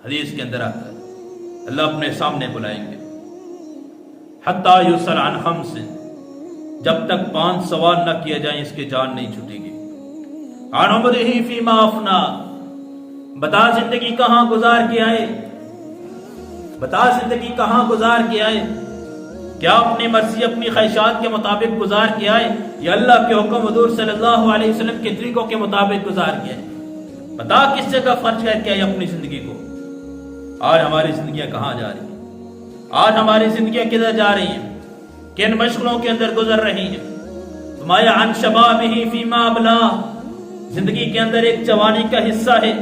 حدیث کے اندر آتا ہے اللہ اپنے سامنے بلائیں گے حتی یسأل عن خمس، جب تک 5 سوال نہ کیا جائیں اس کی جان نہیں چھٹے گی۔ عن عمرہ فیما افنا، بتا زندگی کہاں گزار کے آئے، بتا زندگی کہاں گزار کے آئے، کیا اپنی مرضی اپنی خواہشات کے مطابق گزار کے آئے یا اللہ کے حکم حضور صلی اللہ علیہ وسلم کے طریقوں کے مطابق گزار کے آئے، بتا کس جگہ خرچ کر کے آئے اپنی زندگی کو۔ آج ہماری زندگیاں کہاں جا رہی ہیں، آج ہماری زندگیاں کدھر جا رہی ہیں، کن مشغلوں کے اندر گزر رہی ہیں۔ فرمایا عن شبابہ فیما ابلا، زندگی کے اندر ایک جوانی کا حصہ ہے،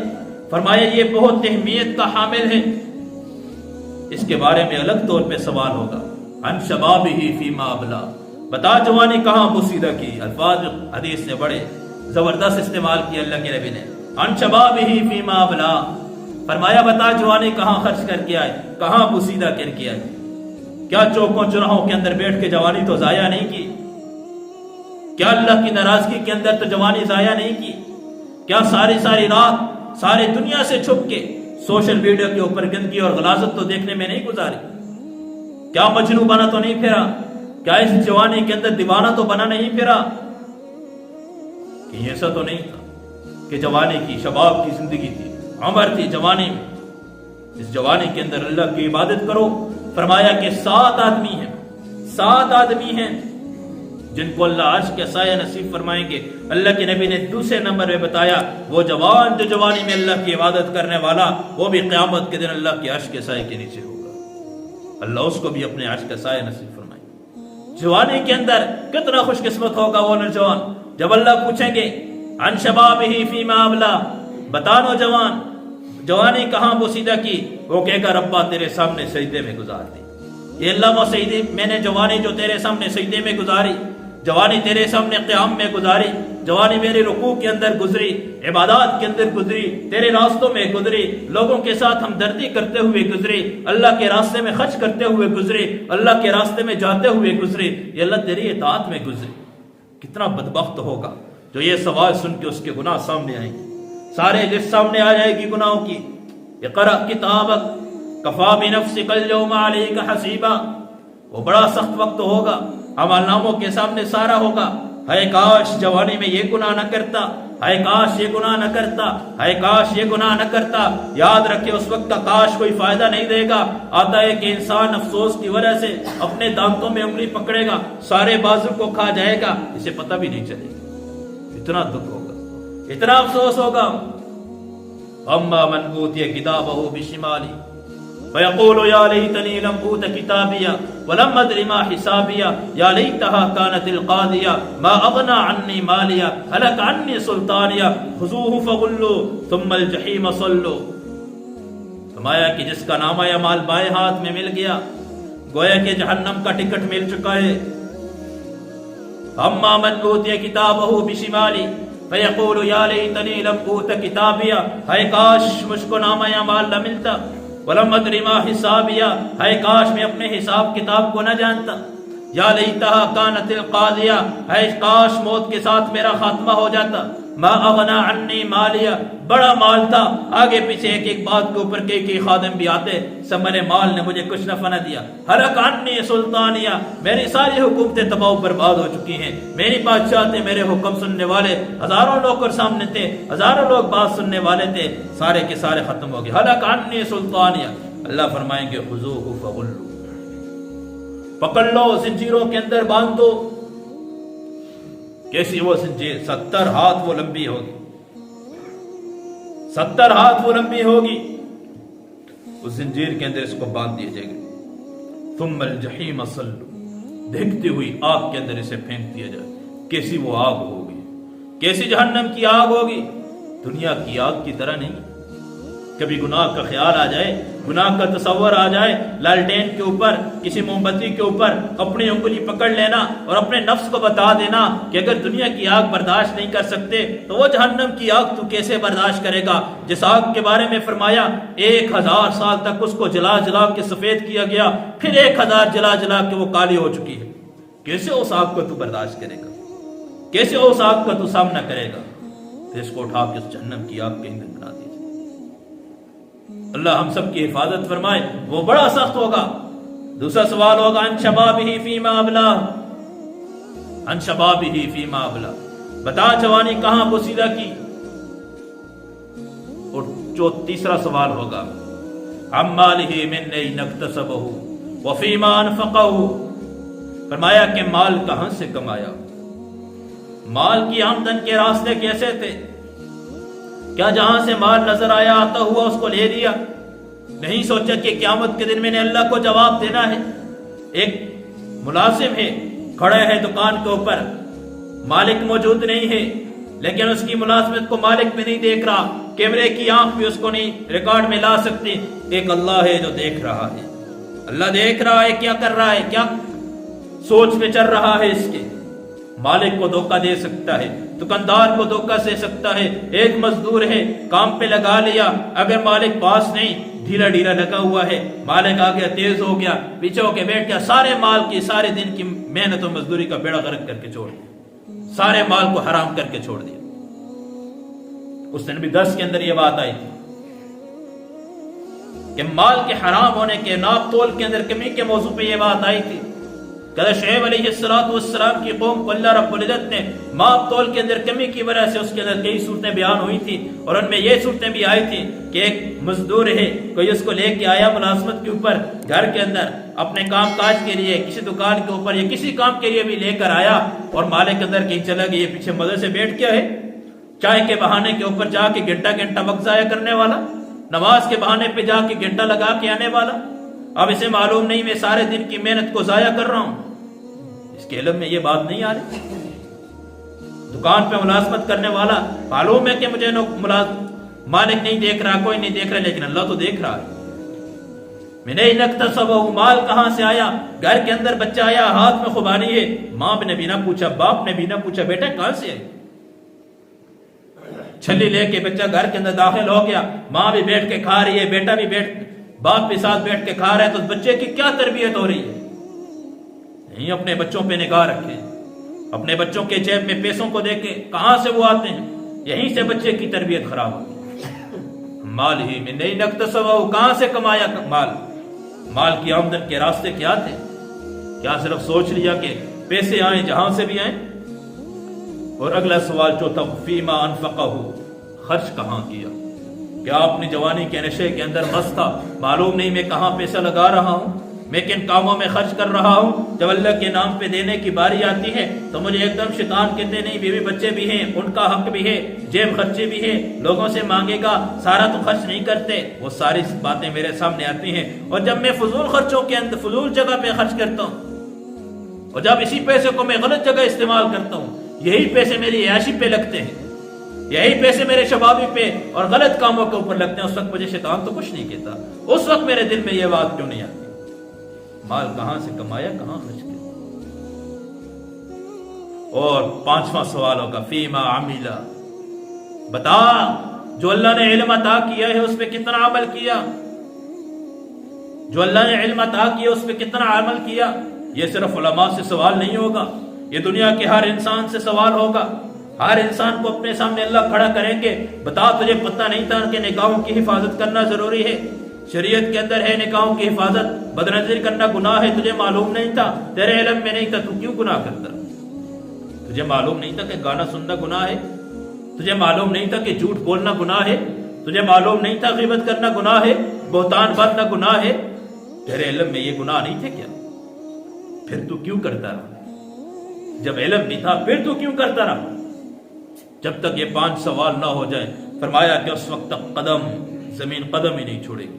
فرمایا یہ بہت اہمیت کا حامل ہے، اس کے بارے میں الگ طور پہ سوال ہوگا۔ عن شبابہ فیما ابلا، بتا جوانی کہاں بوسیدہ کی، الفاظ حدیث نے بڑے زبردست استعمال کیا اللہ کے نبی نے۔ عن شبابہ فیما ابلا، فرمایا بتا جوانی کہاں خرچ کر کے آئے، کہاں بوسیدہ کر کے آئے، کیا چوکوں چراہوں کے اندر بیٹھ کے جوانی تو ضائع نہیں کی، کیا اللہ کی ناراضگی کے اندر تو جوانی ضائع نہیں کی، کیا ساری رات ساری دنیا سے چھپ کے سوشل میڈیا کے اوپر گندگی اور غلاظت تو دیکھنے میں نہیں گزاری، کیا مجنوں بنا تو نہیں پھرا، کیا اس جوانی کے اندر دیوانہ تو بنا نہیں پھرا، کہ ایسا تو نہیں تھا کہ جوانی کی شباب کی زندگی تھی، عمر تھی جوانی میں، اس جوانی کے اندر اللہ کی عبادت کرو۔ فرمایا کہ 7 آدمی ہیں جن کو اللہ عرش کے سایہ نصیب فرمائیں گے۔ اللہ کے نبی نے دوسرے نمبر میں بتایا وہ جوان جو جوانی میں اللہ کی عبادت کرنے والا، وہ بھی قیامت کے دن اللہ کے عرش کے سائے کے نیچے ہوگا، اللہ اس کو بھی اپنے عرش کا سایہ نصیب فرمائے۔ جوانی کے اندر کتنا خوش قسمت ہوگا وہ نوجوان جب اللہ پوچھیں گے عن شبابہ فیما ابلا، بتا نوجوان جوانی کہاں بوسیدہ کی، وہ کہے گا ربا تیرے سامنے سجدے میں گزار دی، یہ اللہ سجدے میں نے جوانی جو تیرے سامنے سجدے میں گزاری، جوانی تیرے سامنے قیام میں گزاری، جوانی میرے رکوع کے اندر گزری، عبادات کے اندر گزری، تیرے راستوں میں گزری، لوگوں کے ساتھ ہمدردی کرتے ہوئے گزری، اللہ کے راستے میں خرچ کرتے ہوئے گزری، اللہ کے راستے میں جاتے ہوئے گزری، یہ اللہ تیری اطاعت میں گزری۔ کتنا بدبخت ہوگا جو یہ سوال سن کے اس کے گناہ سامنے آئیں گے، سارے لسٹ سامنے آ جائے گی گناہوں کی۔ اقرأ کتابک کفا بنفسک اليوم علیک حسیبا، وہ بڑا سخت وقت ہوگا، عمل ناموں کے سامنے سارا ہوگا۔ ہائے کاش جوانی میں یہ گناہ نہ کرتا، ہائے کاش یہ گناہ نہ کرتا، ہائے کاش یہ گناہ نہ کرتا۔ یاد رکھے اس وقت کا کاش کوئی فائدہ نہیں دے گا۔ آتا ہے کہ انسان افسوس کی وجہ سے اپنے دانتوں میں انگلی پکڑے گا، سارے بازو کو کھا جائے گا، اسے پتہ بھی نہیں چلے گا، اتنا دکھ ہوگا، اتنا افسوس ہوگا۔ اما من اوتی کتابہ بشمالی فیقول یا لیتنی لم اوت کتابیا ولم ادر ما حسابیا یا لیتہا کانت القاضیہ ما اغنی عنی مالیا ہلک عنی سلطانیا خذوہ فغلوا ثم الجحیم صلوا۔ فرمایا کہ جس کا نامہ اعمال بائیں ہاتھ میں مل گیا گویا کہ جہنم کا ٹکٹ مل چکا ہے۔ اما من اوتی کتابہ بشمالی فیقول یا لیتنی لم اوت کتابیا، ہائے کاش مجھ کو نامہ اعمال نہ ملتا، ولم ادری ما حسابیا، ہائے کاش میں اپنے حساب کتاب کو نہ جانتا، یا لیتہا کانت القاضیہ، ہائے کاش موت کے ساتھ میرا خاتمہ ہو جاتا، ما اغنی عنی مالیا، بڑا مال تھا، آگے پیچھے ایک ایک بات کے اوپر کئی خادم بھی آتے، ثمر مال نے مجھے کچھ نفع نہ دیا، ہلک عنی سلطانیہ، میری ساری حکومتیں تباہ و برباد ہو چکی ہیں، میری بادشاہ تھے، میرے حکم سننے والے ہزاروں لوگ اور سامنے تھے، ہزاروں لوگ بات سننے والے تھے، سارے کے سارے ختم ہو گئے، ہلک عنی سلطانیہ۔ اللہ فرمائیں گے خذوہ فغلوا، پکڑ لو زنجیروں کے اندر باندھ دو۔ کیسی وہ زنجیر؟ 70 ہاتھ وہ لمبی ہوگی، 70 ہاتھ وہ لمبی ہوگی، اس زنجیر کے اندر اس کو باندھ دیا جائے گا۔ ثم الجحیم صلوا، دھکتی ہوئی آگ کے اندر اسے پھینک دیا جائے۔ کیسی وہ آگ ہوگی، کیسی جہنم کی آگ ہوگی، دنیا کی آگ کی طرح نہیں۔ کبھی گناہ کا خیال آ جائے، گناہ کا تصور آ جائے، لالٹین کے اوپر کسی موم بتی کے اوپر اپنی انگلی پکڑ لینا اور اپنے نفس کو بتا دینا کہ اگر دنیا کی آگ برداشت نہیں کر سکتے تو وہ جہنم کی آگ تو کیسے برداشت کرے گا، جس آگ کے بارے میں فرمایا 1000 سال تک اس کو جلا جلا کے سفید کیا گیا، پھر 1000 جلا جلا کے وہ کالی ہو چکی ہے۔ کیسے اس آگ کو تو برداشت کرے گا، کیسے اس آگ کا تو سامنا کرے گا؟ پھر اس کو اٹھا کے اس جہنم کی آگ کے اندر بنا دیجیے۔ اللہ ہم سب کی حفاظت فرمائے، وہ بڑا سخت ہوگا۔ دوسرا سوال ہوگا عن شبابہ فیما ابلا، عن شبابہ فیما ابلا، بتا جوانی کہاں بوسیدہ کی۔ اور جو تیسرا سوال ہوگا عن مالہ من این اکتسبہ وفیما انفقہ، فرمایا کہ مال کہاں سے کمایا، مال کی آمدن کے راستے کیسے تھے، کیا جہاں سے مال نظر آیا آتا ہوا اس کو لے لیا، نہیں سوچا کہ قیامت کے دن میں نے اللہ کو جواب دینا ہے۔ ایک ملازم ہے، کھڑا ہے دکان کے اوپر، مالک موجود نہیں ہے، لیکن اس کی ملازمت کو مالک بھی نہیں دیکھ رہا، کیمرے کی آنکھ بھی اس کو نہیں ریکارڈ میں لا سکتی، ایک اللہ ہے جو دیکھ رہا ہے، اللہ دیکھ رہا ہے کیا کر رہا ہے، کیا سوچ میں چل رہا ہے اس کے۔ مالک کو دھوکہ دے سکتا ہے، دکاندار کو دھوکہ دے سکتا ہے، ایک مزدور ہے کام پہ لگا لیا، اگر مالک پاس نہیں، ڈھیلا ڈھیلا لگا ہوا ہے، مالک آ گیا تیز ہو گیا، پیچھے ہو کے بیٹھ گیا، سارے مال کی سارے دن کی محنت و مزدوری کا بیڑا غرق کر کے چھوڑ دیا، سارے مال کو حرام کر کے چھوڑ دیا۔ اس دن بھی درس کے اندر یہ بات آئی تھی کہ مال کے حرام ہونے کے ناپ تول کے اندر کمی کے موضوع پہ یہ بات آئی تھی۔ کہ شعیب علیہ السلام کی قوم کو اللہ رب العزت نے ماپ تول کے اندر کمی کی وجہ سے اس کے اندر کئی صورتیں بیان ہوئی تھی، اور ان میں یہ صورتیں بھی آئی تھی کہ ایک مزدور ہے، کوئی اس کو لے کے آیا ملازمت کے اوپر گھر کے اندر اپنے کام کاج کے لیے، کسی دکان کے اوپر یا کسی کام کے لیے بھی لے کر آیا، اور مالک کے اندر کہیں چلا گیا، پیچھے مزے سے بیٹھ گیا ہے، چائے کے بہانے کے اوپر جا کے گھنٹہ وقت ضائع کرنے والا، نماز کے بہانے پہ جا کے گھنٹہ لگا کے آنے والا، اب اسے معلوم نہیں میں سارے دن کی محنت کو ضائع کر رہا ہوں، اس کے علم میں یہ بات نہیں آ رہی۔ دکان پہ ملازمت کرنے والا معلوم ہے کہ مجھے مالک نہیں دیکھ رہا، کوئی نہیں دیکھ رہا، لیکن اللہ تو دیکھ رہا ہے۔ میں نے نکتسبہ، مال کہاں سے آیا، گھر کے اندر بچہ آیا، ہاتھ میں خوبانی ہے، ماں نے بھی نہ پوچھا، باپ نے بھی نہ پوچھا بیٹا کہاں سے آئی، چھلی لے کے بچہ گھر کے اندر داخل ہو گیا، ماں بھی بیٹھ کے کھا رہی ہے، بیٹا بھی باپ بھی ساتھ بیٹھ کے کھا رہا ہے، تو اس بچے کی کیا تربیت ہو رہی ہے؟ نہیں، اپنے بچوں پہ نگاہ رکھیں، اپنے بچوں کے جیب میں پیسوں کو دیکھیں کہاں سے وہ آتے ہیں، یہیں سے بچے کی تربیت خراب ہوتی ہے۔ مال ہی میں نہیں نکتسبہ، کہاں سے کمایا مال کی آمدن کے راستے کیا تھے؟ کیا صرف سوچ لیا کہ پیسے آئیں جہاں سے بھی آئیں؟ اور اگلا سوال جو تھا فیما انفقہ، خرچ کہاں کیا؟ کیا اپنی جوانی کے نشے کے اندر مست تھا، معلوم نہیں میں کہاں پیسہ لگا رہا ہوں، میں کن کاموں میں خرچ کر رہا ہوں، جب اللہ کے نام پہ دینے کی باری آتی ہے تو مجھے ایک دم شیطان کہتے نہیں، بیوی بچے بھی ہیں، ان کا حق بھی ہے، جیب خرچے بھی ہے، لوگوں سے مانگے گا، سارا تو خرچ نہیں کرتے، وہ ساری باتیں میرے سامنے آتی ہیں، اور جب میں فضول خرچوں کے اندر فضول جگہ پہ خرچ کرتا ہوں، اور جب اسی پیسے کو میں غلط جگہ استعمال کرتا ہوں، یہی پیسے میری عیاشی پہ لگتے ہیں، یہی پیسے میرے شبابی پہ اور غلط کاموں کے اوپر لگتے ہیں، اس وقت مجھے شیطان تو کچھ نہیں کہتا، اس وقت میرے دل میں یہ بات کیوں نہیں آتی؟ مال کہاں سے کمایا، کہاں خرچ کیا؟ اور پانچواں سوال ہوگا فیما عملا، بتا جو اللہ نے علم عطا کیا ہے اس پہ کتنا عمل کیا، جو اللہ نے علم عطا کیا اس پہ کتنا عمل کیا؟ یہ صرف علماء سے سوال نہیں ہوگا، یہ دنیا کے ہر انسان سے سوال ہوگا، ہر انسان کو اپنے سامنے اللہ کھڑا کریں گے، بتا تجھے پتہ نہیں تھا کہ نکاحوں کی حفاظت کرنا ضروری ہے، شریعت کے اندر ہے نکاحوں کی حفاظت، بدنظری کرنا گناہ ہے، تجھے معلوم نہیں تھا، تیرے علم میں نہیں تھا، تو کیوں گناہ کرتا؟ تجھے معلوم نہیں تھا کہ گانا سننا گناہ ہے، تجھے معلوم نہیں تھا کہ جھوٹ بولنا گناہ ہے، تجھے معلوم نہیں تھا غیبت کرنا گناہ ہے، بہتان باندھنا گناہ ہے، تیرے علم میں یہ گناہ نہیں تھے کیا؟ پھر تو کیوں کرتا رہا؟ جب علم نہیں تھا پھر تو کیوں کرتا رہا؟ جب تک یہ 5 سوال نہ ہو جائیں، فرمایا کہ اس وقت تک زمین قدم ہی نہیں چھوڑے گی۔